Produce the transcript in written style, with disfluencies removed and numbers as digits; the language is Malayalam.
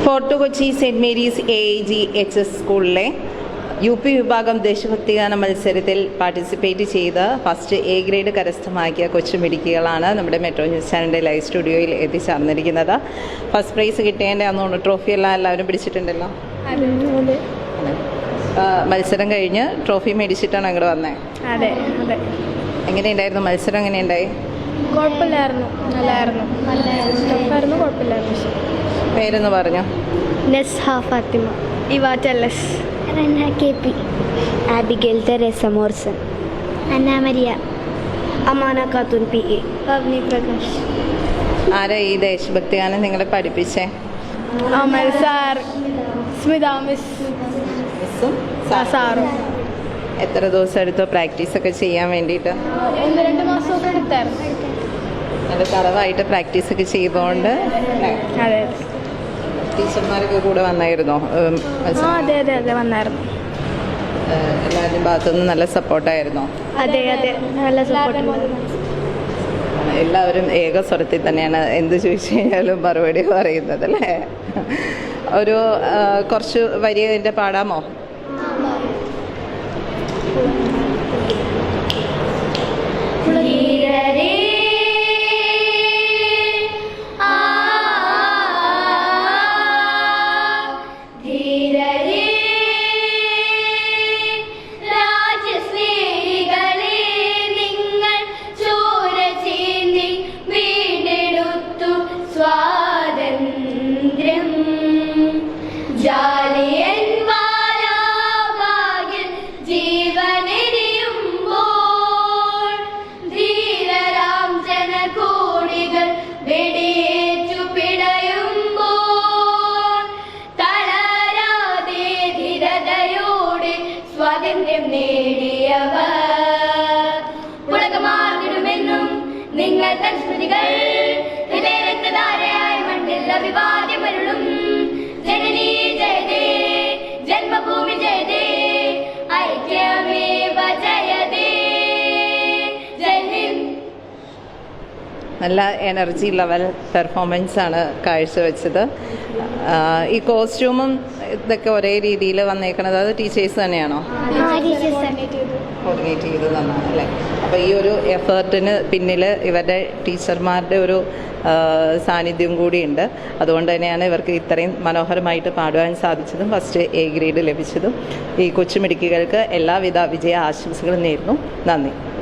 Fort Kochi Saint Mary's AIGHS സ്കൂളിലെ UP വിഭാഗം ദേശഭക്തിഗാന മത്സരത്തിൽ പാർട്ടിസിപ്പേറ്റ് ചെയ്ത് ഫസ്റ്റ് A ഗ്രേഡ് കരസ്ഥമാക്കിയ കൊച്ചുമിടുക്കികളാണ് നമ്മുടെ മെട്രോ ന്യൂസ് ചാനലിൻ്റെ ലൈവ് സ്റ്റുഡിയോയിൽ എത്തിച്ചേർന്നിരിക്കുന്നത്. ഫസ്റ്റ് പ്രൈസ് കിട്ടിയതിൻ്റെ അന്ന് ട്രോഫി എല്ലാവരും പിടിച്ചിട്ടുണ്ടല്ലോ. മത്സരം കഴിഞ്ഞ് ട്രോഫി മേടിച്ചിട്ടാണ് അങ്ങോട്ട് വന്നത്. അതെ അതെ. എങ്ങനെയുണ്ടായിരുന്നു മത്സരം? എങ്ങനെയുണ്ടായി? കുഴപ്പമില്ലായിരുന്നു, നല്ലായിരുന്നു, സ്റ്റഫായിരുന്നു, കുഴപ്പമില്ലായിരുന്നു. പേരെന്ന് പറഞ്ഞു? നെസ്ഹ ഫാത്തിമ, ഇവാറ്റല്ലസ്, Rena KP, Abigail Teresa Morrison, Anna Maria, Amana Khatoon PA, Pavni Prakash. ആരാ ഈ ദേശഭക്തിഗാനം നിങ്ങളെ പഠിപ്പിച്ചേ? അമൽ സാർ, സ്മിത മിസ്, സാറും. എത്ര ദിവസം എടുത്തോ പ്രാക്ടീസൊക്കെ ചെയ്യാൻ വേണ്ടിയിട്ട്? 1-2 മാസമൊക്കെ എടുത്തായിരുന്നു. നല്ല തറവായിട്ട് പ്രാക്ടീസൊക്കെ ചെയ്തുകൊണ്ട് അതെ. ടീച്ചർമാരൊക്കെ കൂടെ വന്നായിരുന്നോ? അതെ അതെ അതെ വന്നായിരുന്നു. എല്ലാവരുടെയും ഭാഗത്തുനിന്ന് നല്ല സപ്പോർട്ടായിരുന്നോ? അതെ അതെ, നല്ല സപ്പോർട്ട്. എല്ലാവരും ഏക സ്വരത്തിൽ തന്നെയാണ് എന്ത് ചോദിച്ചു കഴിഞ്ഞാലും മറുപടി പറയുന്നത് അല്ലേ? ഒരു കുറച്ച് വരി ഇതിൻ്റെ പാടാമോ? സ്വാതന്ത്ര്യം നേടിയവർ പുളകമാർന്നിടുമെന്നും നിങ്ങൾ തൻ സ്മൃതികൾ ഹൃദയരക്തധാരയായി മണ്ണിൽ അഭിവാദ്യമരുളും. ജനനീ ജയതേ, ജന്മഭൂമി ജയതേ, ഐക്യമേവ ജയതേ. ജയ് ഹിന്ദ്. നല്ല എനർജി ലെവൽ പെർഫോമൻസ് ആണ് കാഴ്ചവെച്ചത്. ഈ കോസ്റ്റ്യൂമും ഇതൊക്കെ ഒരേ രീതിയിൽ വന്നേക്കണത് അത് ടീച്ചേഴ്സ് തന്നെയാണോ കോർഡിനേറ്റ് ചെയ്ത് തന്നാണ് അല്ലേ? അപ്പോൾ ഈ ഒരു എഫേർട്ടിന് പിന്നിൽ ഇവരുടെ ടീച്ചർമാരുടെ ഒരു സാന്നിധ്യം കൂടിയുണ്ട്. അതുകൊണ്ട് തന്നെയാണ് ഇവർക്ക് ഇത്രയും മനോഹരമായിട്ട് പാടുവാൻ സാധിച്ചതും ഫസ്റ്റ് A ഗ്രേഡ് ലഭിച്ചതും. ഈ കൊച്ചുമിടുക്കികൾക്ക് എല്ലാവിധ വിജയ ആശംസകളും നേരുന്നു. നന്ദി.